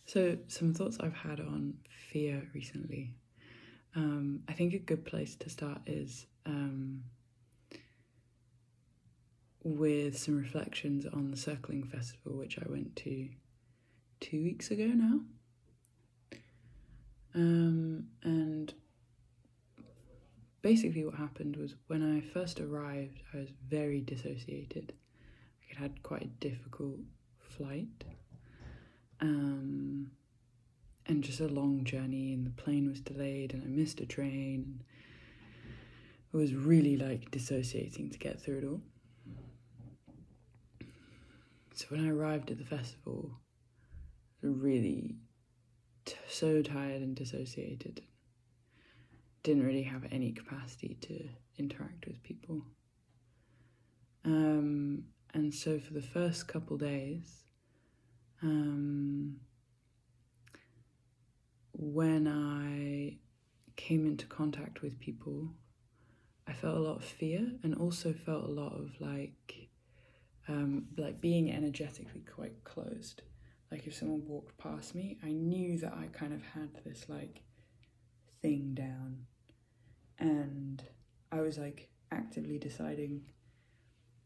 So, some thoughts I've had on fear recently. I think a good place to start is with some reflections on the Circling Festival, which I went to 2 weeks ago now. And basically, what happened was when I first arrived, I was very dissociated. I had quite a difficult flight. And just a long journey, and the plane was delayed, and I missed a train. And it was really dissociating to get through it all. So when I arrived at the festival, really so tired and dissociated. Didn't really have any capacity to interact with people. And so for the first couple days, when I came into contact with people, I felt a lot of fear, and also felt a lot of being energetically quite closed. Like if someone walked past me, I knew that I kind of had this thing down, and I was actively deciding,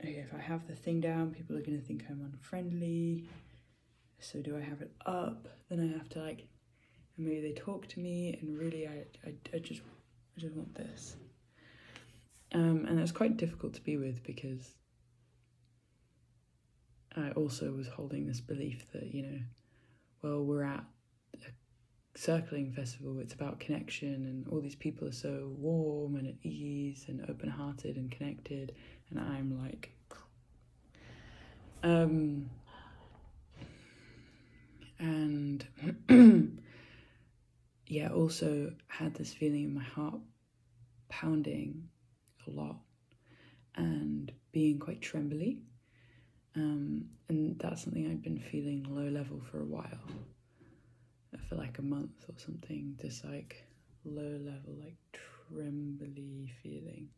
okay, if I have the thing down, people are going to think I'm unfriendly. So do I have it up? Then I have to and maybe they talk to me, and really I just want this. And it's quite difficult to be with, because I also was holding this belief that, we're at a circling festival, it's about connection, and all these people are so warm and at ease and open-hearted and connected, and I'm and yeah, also had this feeling in my heart pounding a lot and being quite trembly. And that's something I'd been feeling low level for a while, for a month or something, this low level, trembly feeling,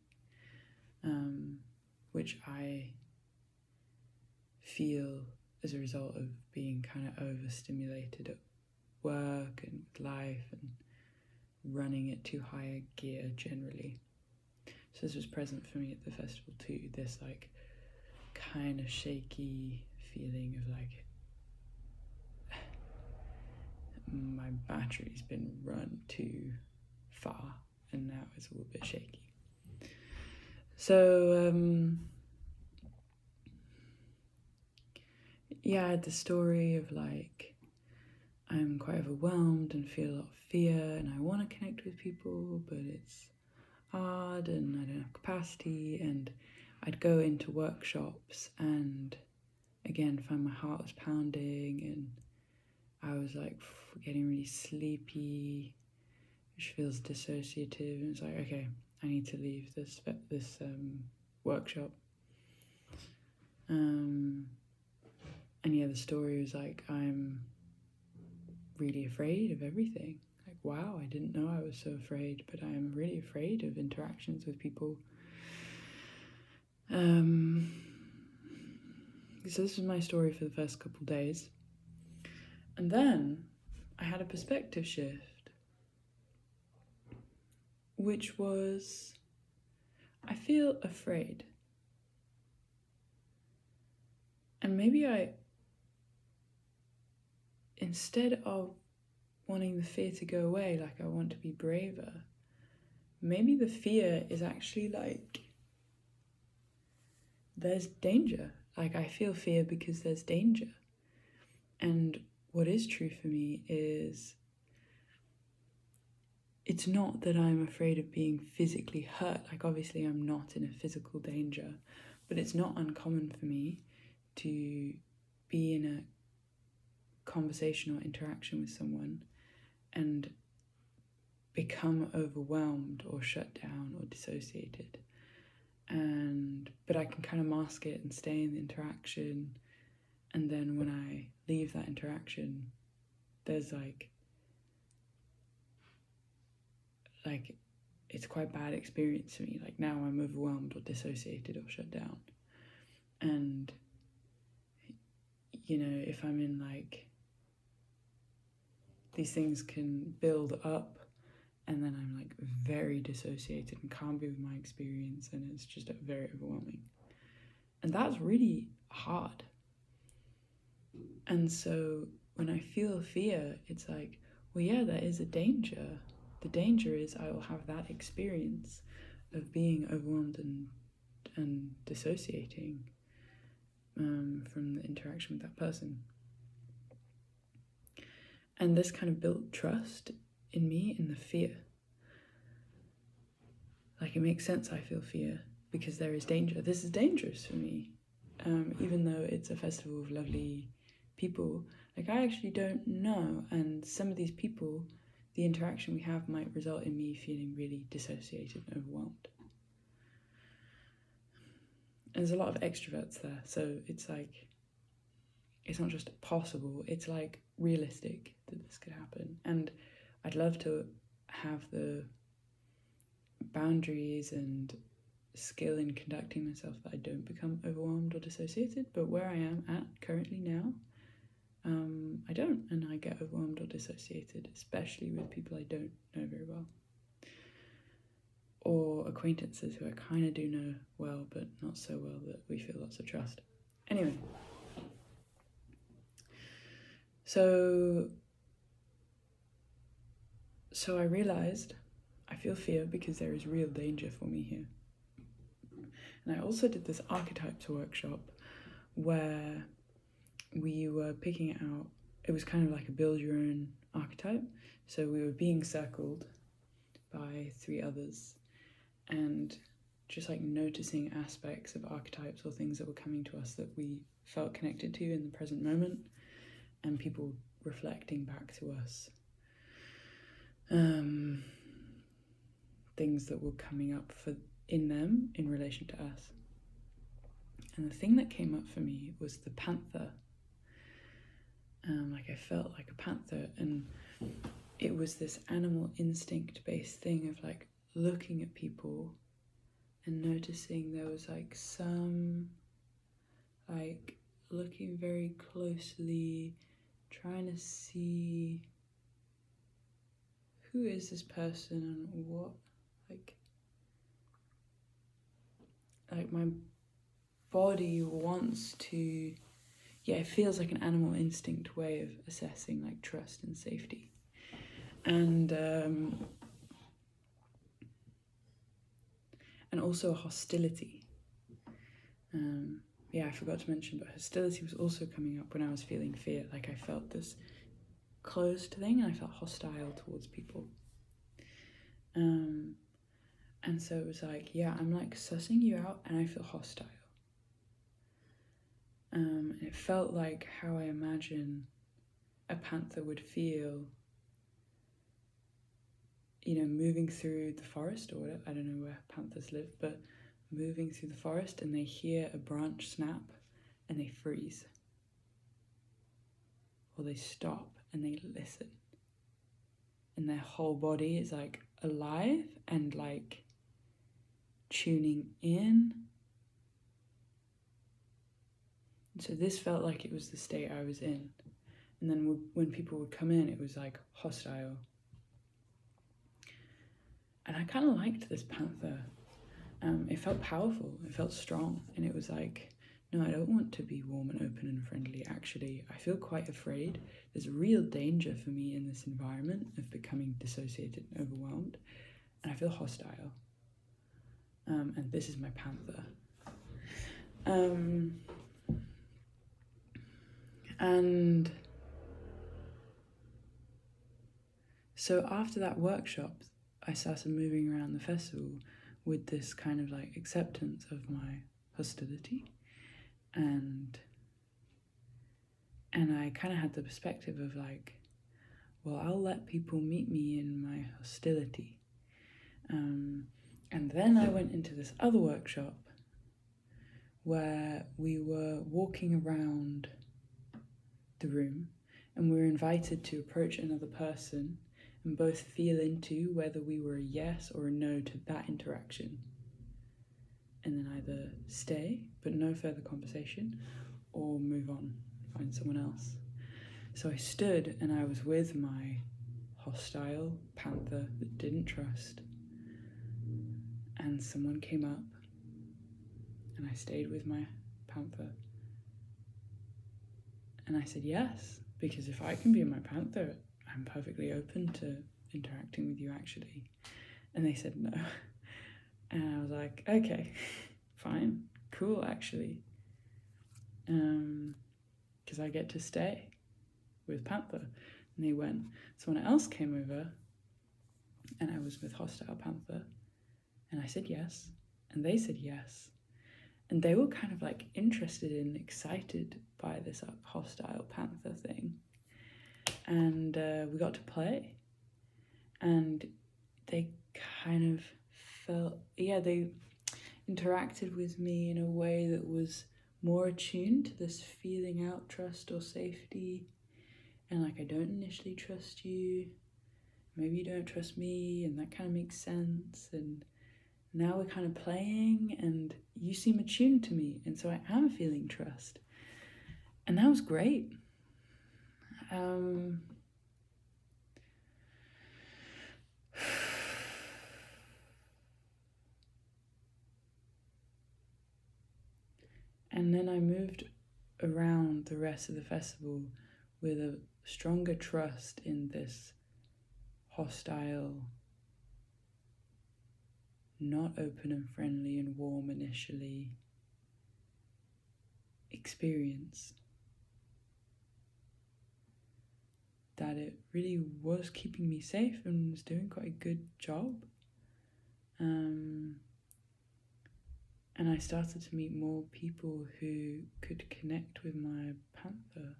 which I feel as a result of being kind of overstimulated at work and with life and running at too high a gear generally. So this was present for me at the festival too, this kind of shaky feeling of my battery's been run too far and now it's all a bit shaky. So I had the story of I'm quite overwhelmed and feel a lot of fear, and I want to connect with people, but it's hard and I don't have capacity. And I'd go into workshops and again find my heart was pounding, and I was getting really sleepy, which feels dissociative, and it's okay, I need to leave this workshop. And yeah, the story was I'm really afraid of everything. Wow, I didn't know I was so afraid, but I am really afraid of interactions with people. So this was my story for the first couple days. And then I had a perspective shift, which was, I feel afraid. And maybe instead of wanting the fear to go away, I want to be braver, maybe the fear is actually there's danger. I feel fear because there's danger. And what is true for me is it's not that I'm afraid of being physically hurt. Obviously I'm not in a physical danger, but it's not uncommon for me to be in a conversation or interaction with someone and become overwhelmed or shut down or dissociated. But I can kind of mask it and stay in the interaction, and then when I leave that interaction, there's it's quite a bad experience for me. Now I'm overwhelmed or dissociated or shut down. And if I'm in these things can build up, and then I'm like very dissociated and can't be with my experience, and it's just very overwhelming. And that's really hard. And so when I feel fear, it's like, well, yeah, there is a danger. The danger is I will have that experience of being overwhelmed and dissociating from the interaction with that person. And this kind of built trust in me in the fear. Like, it makes sense I feel fear because there is danger. This is dangerous for me. Even though it's a festival of lovely people, like, I actually don't know. And some of these people, the interaction we have might result in me feeling really dissociated and overwhelmed. And there's a lot of extroverts there, so it's like, it's not just possible, it's like realistic that this could happen. And I'd love to have the boundaries and skill in conducting myself that I don't become overwhelmed or dissociated, but where I am at currently now, I don't, and I get overwhelmed or dissociated, especially with people I don't know very well, or acquaintances who I kind of do know well, but not so well that we feel lots of trust. Anyway, so I realised I feel fear because there is real danger for me here. And I also did this archetypes workshop where we were picking out, it was kind of like a build your own archetype. So we were being circled by 3 others and just like noticing aspects of archetypes or things that were coming to us that we felt connected to in the present moment, and people reflecting back to us things that were coming up in them in relation to us. And the thing that came up for me was the panther. Like, I felt like a panther, and it was this animal instinct based thing of like looking at people and noticing there was like some, like, looking very closely, trying to see who is this person and what, like my body wants to, it feels like an animal instinct way of assessing like trust and safety. And also hostility. I forgot to mention, but hostility was also coming up when I was feeling fear. Like, I felt this closed thing and I felt hostile towards people. And so it was like, I'm like sussing you out and I feel hostile. And it felt like how I imagine a panther would feel, moving through the forest, or whatever. I don't know where panthers live, but moving through the forest and they hear a branch snap and they freeze. Or they stop and they listen. And their whole body is like alive and like tuning in. And so this felt like it was the state I was in. And then when people would come in, it was like hostile. And I kind of liked this panther. It felt powerful, it felt strong, and it was like, no, I don't want to be warm and open and friendly. Actually, I feel quite afraid. There's real danger for me in this environment of becoming dissociated and overwhelmed, and I feel hostile. And this is my panther. And so after that workshop, I started moving around the festival with this kind of like acceptance of my hostility, and I kind of had the perspective of like, well, I'll let people meet me in my hostility. And then I went into this other workshop where we were walking around the room and we were invited to approach another person and both feel into whether we were a yes or a no to that interaction, and then either stay but no further conversation or move on, find someone else. So I stood and I was with my hostile panther that didn't trust. And someone came up, and I stayed with my panther. And I said yes, because if I can be my panther, I'm perfectly open to interacting with you actually. And they said no. And I was like, okay, fine, cool actually. Because I get to stay with panther. And they went. Someone else came over, and I was with hostile panther. And I said yes, and they said yes. And they were kind of like interested and excited by this hostile panther thing. And we got to play. And they kind of felt, they interacted with me in a way that was more attuned to this feeling out trust or safety. And like, I don't initially trust you. Maybe you don't trust me, and that kind of makes sense. And now we're kind of playing, and you seem attuned to me, and so I am feeling trust. And that was great. And then I moved around the rest of the festival with a stronger trust in this hostile, not open and friendly and warm initially experience. That it really was keeping me safe and was doing quite a good job. And I started to meet more people who could connect with my panther.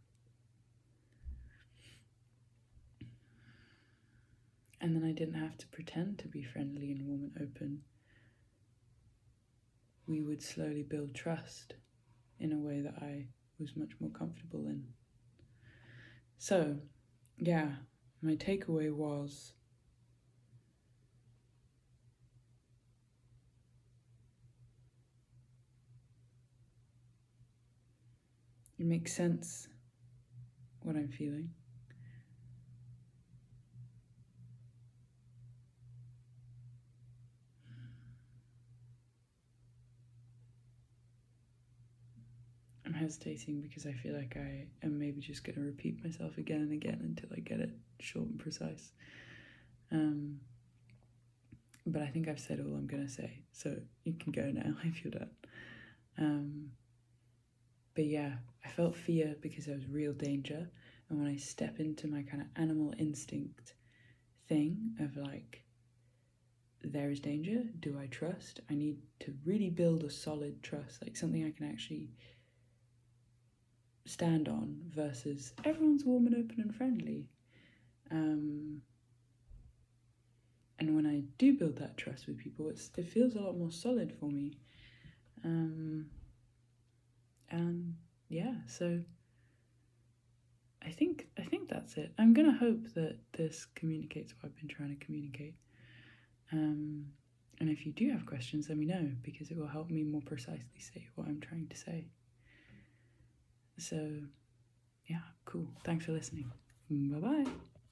And then I didn't have to pretend to be friendly and warm and open. We would slowly build trust in a way that I was much more comfortable in. So, yeah, my takeaway was it makes sense what I'm feeling. I'm hesitating because I feel like I am maybe just going to repeat myself again and again until I get it short and precise. But I think I've said all I'm going to say, so you can go now if you're done. But yeah, I felt fear because there was real danger. And when I step into my kind of animal instinct thing of like, there is danger, do I trust? I need to really build a solid trust, like something I can actually stand on versus everyone's warm and open and friendly. And when I do build that trust with people, it feels a lot more solid for me. And yeah, so I think that's it. I'm gonna hope that this communicates what I've been trying to communicate. And if you do have questions, let me know, because it will help me more precisely say what I'm trying to say. So yeah, cool. Thanks for listening. Bye-bye.